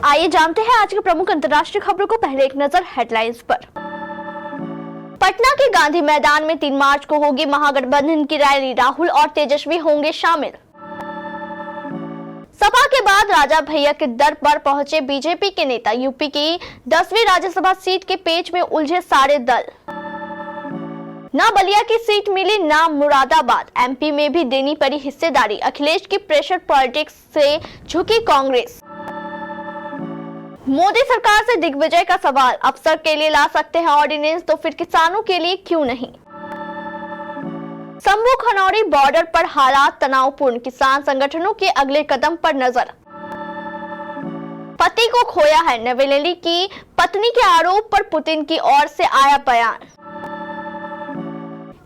आइए जानते हैं आज के प्रमुख अंतर्राष्ट्रीय खबरों को। पहले एक नजर हेडलाइंस पर। पटना के गांधी मैदान में 3 मार्च को होगी महागठबंधन की रैली, राहुल और तेजस्वी होंगे शामिल। सपा के बाद राजा भैया के दर पर पहुंचे बीजेपी के नेता, यूपी की 10वीं राज्यसभा सीट के पेच में उलझे सारे दल। ना बलिया की सीट मिली ना मुरादाबाद, एमपी में भी देनी पड़ी हिस्सेदारी, अखिलेश की प्रेशर पॉलिटिक्स से झुकी कांग्रेस। मोदी सरकार से दिग्विजय का सवाल, अफसर के लिए ला सकते हैं ऑर्डिनेंस तो फिर किसानों के लिए क्यों नहीं। शंभू खनौरी बॉर्डर पर हालात तनावपूर्ण, किसान संगठनों के अगले कदम पर नजर। पति को खोया है, नवेली की पत्नी के आरोप पर पुतिन की ओर से आया बयान।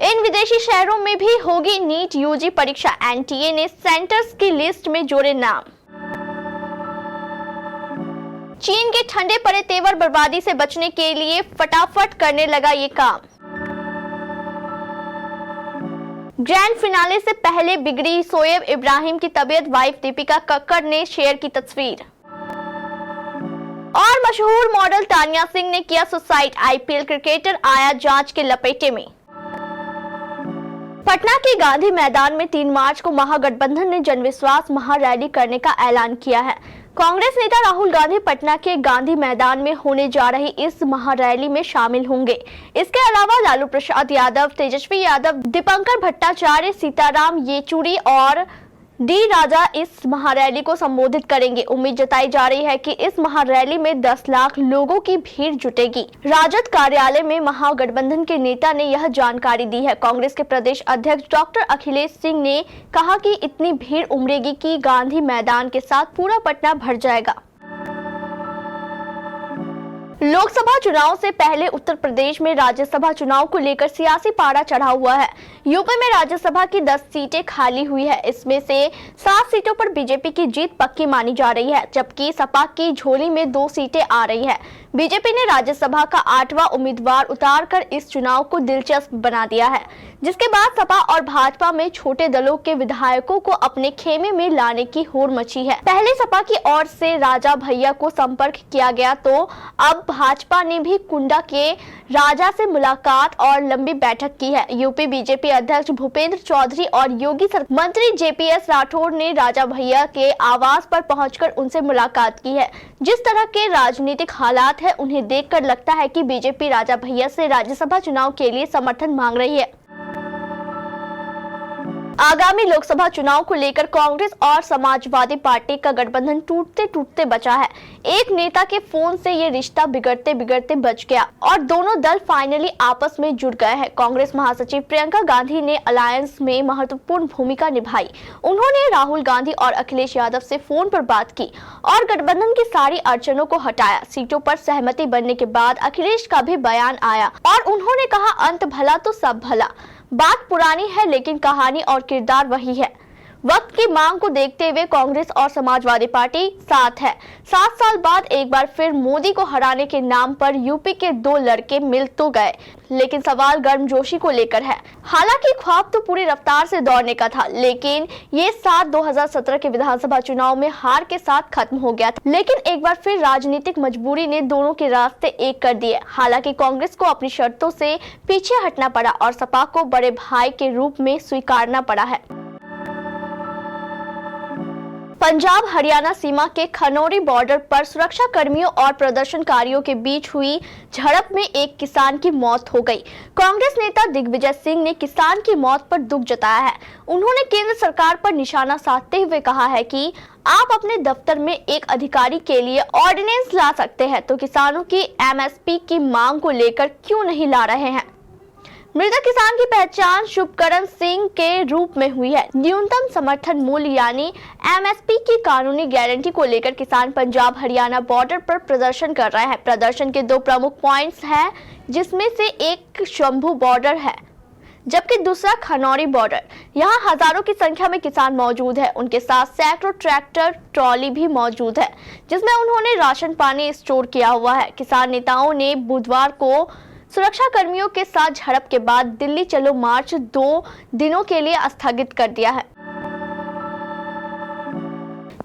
इन विदेशी शहरों में भी होगी नीट यूजी परीक्षा, एनटीए ने सेंटर्स की लिस्ट में जोड़े नाम। चीन के ठंडे पड़े तेवर बर्बादी से बचने के लिए फटाफट करने लगा ये काम। ग्रैंड फिनाले से पहले बिगड़ी शोएब इब्राहिम की तबीयत, वाइफ दीपिका कक्कड़ ने शेयर की तस्वीर। और मशहूर मॉडल तानिया सिंह ने किया सुसाइड, आईपीएल क्रिकेटर आया जांच के लपेटे में। पटना के गांधी मैदान में 3 मार्च को महागठबंधन ने जनविश्वास महारैली करने का ऐलान किया है। कांग्रेस नेता राहुल गांधी पटना के गांधी मैदान में होने जा रही इस महारैली में शामिल होंगे। इसके अलावा लालू प्रसाद यादव, तेजस्वी यादव, दीपंकर भट्टाचार्य, सीताराम येचुरी और डी राजा इस महारैली को संबोधित करेंगे। उम्मीद जताई जा रही है कि इस महारैली में 10 लाख लोगों की भीड़ जुटेगी। राजद कार्यालय में महागठबंधन के नेता ने यह जानकारी दी है। कांग्रेस के प्रदेश अध्यक्ष डॉक्टर अखिलेश सिंह ने कहा कि इतनी भीड़ उमड़ेगी कि गांधी मैदान के साथ पूरा पटना भर जाएगा। लोकसभा चुनाव से पहले उत्तर प्रदेश में राज्यसभा चुनाव को लेकर सियासी पारा चढ़ा हुआ है। यूपी में राज्यसभा की 10 सीटें खाली हुई है। इसमें से 7 सीटों पर बीजेपी की जीत पक्की मानी जा रही है, जबकि सपा की झोली में 2 सीटें आ रही है। बीजेपी ने राज्यसभा का 8वां उम्मीदवार उतारकर इस चुनाव को दिलचस्प बना दिया है, जिसके बाद सपा और भाजपा में छोटे दलों के विधायकों को अपने खेमे में लाने की होड़ मची है। पहले सपा की ओर से राजा भैया को संपर्क किया गया, तो अब भाजपा ने भी कुंडा के राजा से मुलाकात और लंबी बैठक की है। यूपी बीजेपी अध्यक्ष भूपेंद्र चौधरी और योगी मंत्री जेपीएस राठौड़ ने राजा भैया के आवास पर पहुंचकर उनसे मुलाकात की है। जिस तरह के राजनीतिक हालात है, उन्हें देखकर लगता है कि बीजेपी राजा भैया से राज्यसभा चुनाव के लिए समर्थन मांग रही है। आगामी लोकसभा चुनाव को लेकर कांग्रेस और समाजवादी पार्टी का गठबंधन टूटते टूटते बचा है। एक नेता के फोन से ये रिश्ता बिगड़ते बिगड़ते बच गया और दोनों दल फाइनली आपस में जुड़ गए हैं। कांग्रेस महासचिव प्रियंका गांधी ने अलायंस में महत्वपूर्ण भूमिका निभाई। उन्होंने राहुल गांधी और अखिलेश यादव से फोन पर बात की और गठबंधन की सारी अड़चनों को हटाया। सीटों पर सहमति बनने के बाद अखिलेश का भी बयान आया और उन्होंने कहा, अंत भला तो सब भला। बात पुरानी है लेकिन कहानी और किरदार वही है। वक्त की मांग को देखते हुए कांग्रेस और समाजवादी पार्टी साथ है। 7 साल बाद एक बार फिर मोदी को हराने के नाम पर यूपी के 2 लड़के मिल तो गए, लेकिन सवाल गर्मजोशी को लेकर है। हालांकि ख्वाब तो पूरी रफ्तार से दौड़ने का था, लेकिन ये साथ 2017 के विधानसभा चुनाव में हार के साथ खत्म हो गया था। लेकिन एक बार फिर राजनीतिक मजबूरी ने दोनों के रास्ते एक कर दिए। हालांकि कांग्रेस को अपनी शर्तों से पीछे हटना पड़ा और सपा को बड़े भाई के रूप में स्वीकारना पड़ा है। पंजाब हरियाणा सीमा के खनौरी बॉर्डर पर सुरक्षा कर्मियों और प्रदर्शनकारियों के बीच हुई झड़प में एक किसान की मौत हो गई। कांग्रेस नेता दिग्विजय सिंह ने किसान की मौत पर दुख जताया है। उन्होंने केंद्र सरकार पर निशाना साधते हुए कहा है कि आप अपने दफ्तर में एक अधिकारी के लिए ऑर्डिनेंस ला सकते हैं, तो किसानों की एमएसपी की मांग को लेकर क्यों नहीं ला रहे हैं। मृतक किसान की पहचान शुभकरण सिंह के रूप में हुई है। न्यूनतम समर्थन मूल्य यानी एमएसपी की कानूनी गारंटी को लेकर किसान पंजाब हरियाणा बॉर्डर पर प्रदर्शन कर रहे हैं। प्रदर्शन के 2 प्रमुख पॉइंट्स हैं, जिसमें से एक शंभू बॉर्डर है जबकि दूसरा खनौरी बॉर्डर। यहाँ हजारों की संख्या में किसान मौजूद है। उनके साथ सैकड़ों ट्रैक्टर ट्रॉली भी मौजूद है, जिसमें उन्होंने राशन पानी स्टोर किया हुआ है। किसान नेताओं ने बुधवार को सुरक्षा कर्मियों के साथ झड़प के बाद दिल्ली चलो मार्च 2 दिनों के लिए स्थगित कर दिया है।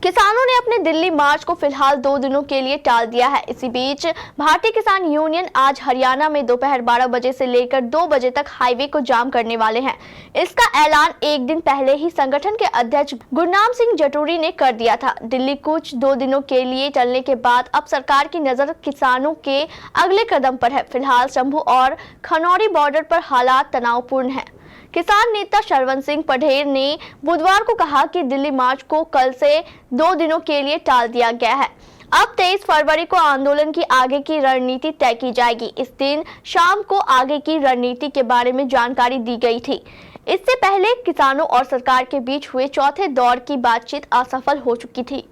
किसानों ने अपने दिल्ली मार्च को फिलहाल 2 दिनों के लिए टाल दिया है। इसी बीच भारतीय किसान यूनियन आज हरियाणा में दोपहर 12 बजे से लेकर 2 बजे तक हाईवे को जाम करने वाले हैं। इसका ऐलान एक दिन पहले ही संगठन के अध्यक्ष गुरनाम सिंह जटूरी ने कर दिया था। दिल्ली कूच 2 दिनों के लिए चलने के बाद अब सरकार की नजर किसानों के अगले कदम पर है। फिलहाल शंभू और खनौरी बॉर्डर पर हालात तनावपूर्ण है। किसान नेता शरवण सिंह पढ़ेर ने बुधवार को कहा कि दिल्ली मार्च को कल से 2 दिनों के लिए टाल दिया गया है। अब 23 फरवरी को आंदोलन की आगे की रणनीति तय की जाएगी। इस दिन शाम को आगे की रणनीति के बारे में जानकारी दी गई थी। इससे पहले किसानों और सरकार के बीच हुए चौथे दौर की बातचीत असफल हो चुकी थी।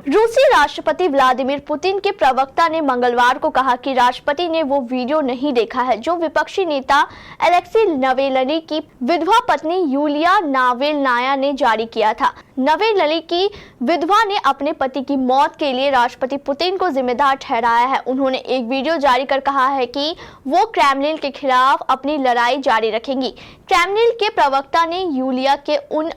रूसी राष्ट्रपति व्लादिमीर पुतिन के प्रवक्ता ने मंगलवार को कहा कि राष्ट्रपति ने वो वीडियो नहीं देखा है जो विपक्षी नेता अलेक्सी नावेलनी की विधवा पत्नी यूलिया नावेलनाया ने जारी किया था। नावेलनी की विधवा ने अपने पति की मौत के लिए राष्ट्रपति पुतिन को जिम्मेदार ठहराया है। उन्होंने एक वीडियो जारी कर कहा है कि वो क्रेमलिन के खिलाफ अपनी लड़ाई जारी रखेंगी। क्रेमलिन के प्रवक्ता ने यूलिया के उन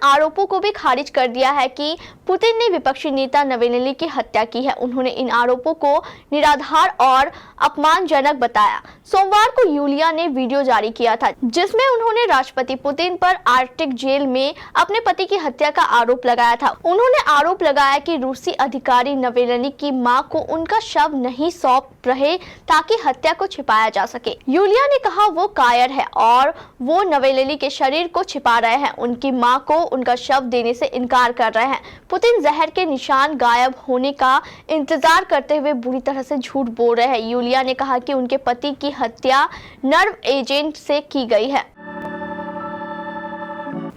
आरोपों को भी खारिज कर दिया है कि पुतिन ने विपक्षी नेता नावेलनी की हत्या की है। उन्होंने इन आरोपों को निराधार और अपमानजनक बताया। सोमवार को यूलिया ने वीडियो जारी किया था जिसमें उन्होंने राष्ट्रपति पुतिन पर आर्कटिक जेल में अपने पति की हत्या का आरोप लगाया था। उन्होंने आरोप लगाया कि रूसी अधिकारी नावेलनी की मां को उनका शव नहीं सौंप रहे ताकि हत्या को छिपाया जा सके। यूलिया ने कहा वो कायर है और वो नावेलनी के शरीर को छिपा रहे हैं। उनकी मां को उनका शव देने से इनकार कर रहे हैं। पुतिन जहर के निशान गायब होने का इंतजार करते हुए बुरी तरह से झूठ बोल रहे हैं। यूलिया ने कहा कि उनके पति की हत्या नर्व एजेंट से की गई है।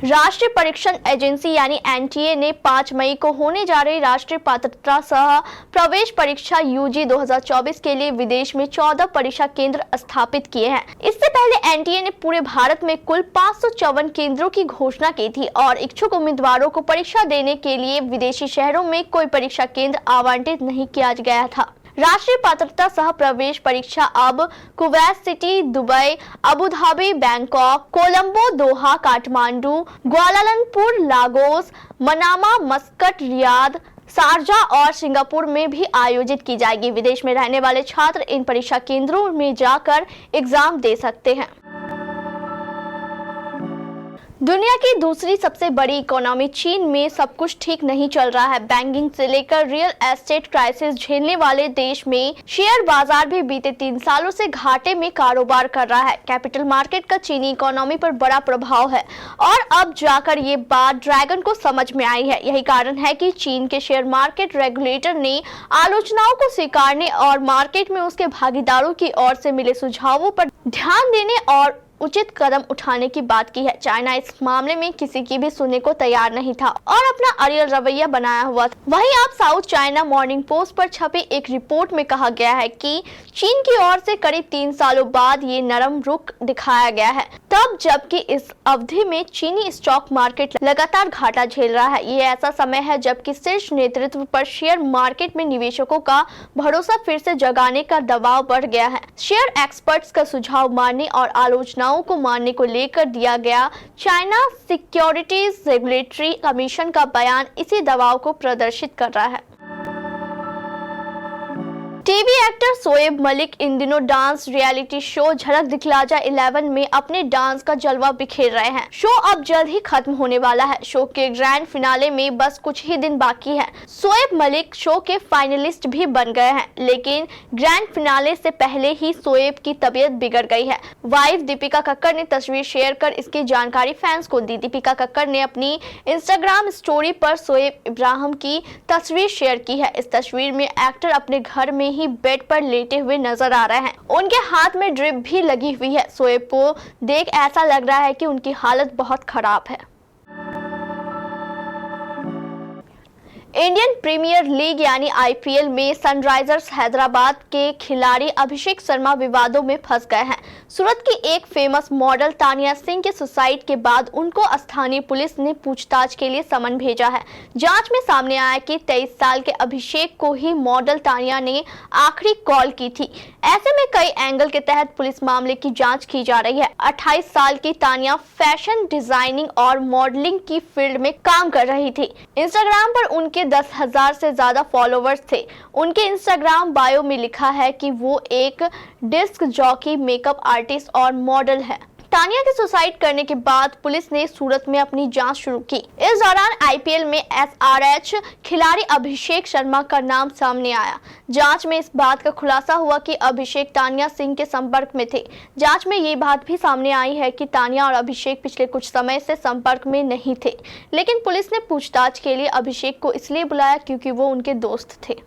राष्ट्रीय परीक्षण एजेंसी यानी एनटीए ने 5 मई को होने जा रही राष्ट्रीय पात्रता सह प्रवेश परीक्षा यूजी 2024 के लिए विदेश में 14 परीक्षा केंद्र स्थापित किए हैं। इससे पहले एनटीए ने पूरे भारत में कुल 554 केंद्रों की घोषणा की थी और इच्छुक उम्मीदवारों को परीक्षा देने के लिए विदेशी शहरों में कोई परीक्षा केंद्र आवंटित नहीं किया गया था। राष्ट्रीय पात्रता सह प्रवेश परीक्षा अब Kuwait City, Dubai, Abu Dhabi, Bangkok, Colombo, Doha, Kathmandu, Kuala Lumpur, Lagos, Manama, Muscat, Riyadh, Sharjah और सिंगापुर में भी आयोजित की जाएगी। विदेश में रहने वाले छात्र इन परीक्षा केंद्रों में जाकर एग्जाम दे सकते हैं। दुनिया की दूसरी सबसे बड़ी इकोनॉमी चीन में सब कुछ ठीक नहीं चल रहा है। बैंकिंग से लेकर रियल एस्टेट क्राइसिस झेलने वाले देश में शेयर बाजार भी बीते 3 सालों से घाटे में कारोबार कर रहा है। कैपिटल मार्केट का चीनी इकोनॉमी पर बड़ा प्रभाव है और अब जाकर ये बात ड्रैगन को समझ में आई है। यही कारण है कि चीन के शेयर मार्केट रेगुलेटर ने आलोचनाओं को स्वीकारने और मार्केट में उसके भागीदारों की ओर से मिले सुझावों पर ध्यान देने और उचित कदम उठाने की बात की है। चाइना इस मामले में किसी की भी सुनने को तैयार नहीं था और अपना अड़ियल रवैया बनाया हुआ था। वहीं अब साउथ चाइना मॉर्निंग पोस्ट पर छपी एक रिपोर्ट में कहा गया है कि चीन की ओर से करीब 3 सालों बाद ये नरम रुख दिखाया गया है, तब जबकि इस अवधि में चीनी स्टॉक मार्केट लगातार घाटा झेल रहा है। ये ऐसा समय है जबकि शीर्ष नेतृत्व पर शेयर मार्केट में निवेशकों का भरोसा फिर से जगाने का दबाव बढ़ गया है। शेयर एक्सपर्ट्स का सुझाव मानने और आलोचना को मानने को लेकर दिया गया चाइना सिक्योरिटीज रेगुलेटरी कमीशन का बयान इसी दबाव को प्रदर्शित कर रहा है। टीवी एक्टर शोएब मलिक इन दिनों डांस रियलिटी शो झलक दिखला जा 11 में अपने डांस का जलवा बिखेर रहे हैं। शो अब जल्द ही खत्म होने वाला है। शो के ग्रैंड फिनाले में बस कुछ ही दिन बाकी है। शोएब मलिक शो के फाइनलिस्ट भी बन गए हैं, लेकिन ग्रैंड फिनाले से पहले ही शोएब की तबीयत बिगड़ गई है। वाइफ दीपिका कक्कर ने तस्वीर शेयर कर इसकी जानकारी फैंस को दी। दीपिका कक्कर ने अपनी इंस्टाग्राम स्टोरी पर शोएब इब्राहिम की तस्वीर शेयर की है। इस तस्वीर में एक्टर अपने घर में ही बेड पर लेटे हुए नजर आ रहे हैं। उनके हाथ में ड्रिप भी लगी हुई है। शोएब को देख ऐसा लग रहा है कि उनकी हालत बहुत खराब है। इंडियन प्रीमियर लीग यानी आईपीएल में सनराइजर्स हैदराबाद के खिलाड़ी अभिषेक शर्मा विवादों में फंस गए हैं। सूरत की एक फेमस मॉडल तानिया सिंह के सुसाइड के बाद उनको स्थानीय पुलिस ने पूछताछ के लिए समन भेजा है। जांच में सामने आया कि 23 साल के अभिषेक को ही मॉडल तानिया ने आखिरी कॉल की थी। ऐसे में कई एंगल के तहत पुलिस मामले की जाँच की जा रही है। 28 साल की तानिया फैशन डिजाइनिंग और मॉडलिंग की फील्ड में काम कर रही थी। इंस्टाग्राम पर उनके 10,000 से ज्यादा फॉलोवर्स थे। उनके इंस्टाग्राम बायो में लिखा है कि वो एक डिस्क जॉकी, मेकअप आर्टिस्ट और मॉडल है। तानिया के सुसाइड करने के बाद पुलिस ने सूरत में अपनी जांच शुरू की। इस दौरान आईपीएल में एसआरएच खिलाड़ी अभिषेक शर्मा का नाम सामने आया। जांच में इस बात का खुलासा हुआ कि अभिषेक तानिया सिंह के संपर्क में थे। जांच में ये बात भी सामने आई है कि तानिया और अभिषेक पिछले कुछ समय से संपर्क में नहीं थे, लेकिन पुलिस ने पूछताछ के लिए अभिषेक को इसलिए बुलाया क्योंकि वो उनके दोस्त थे।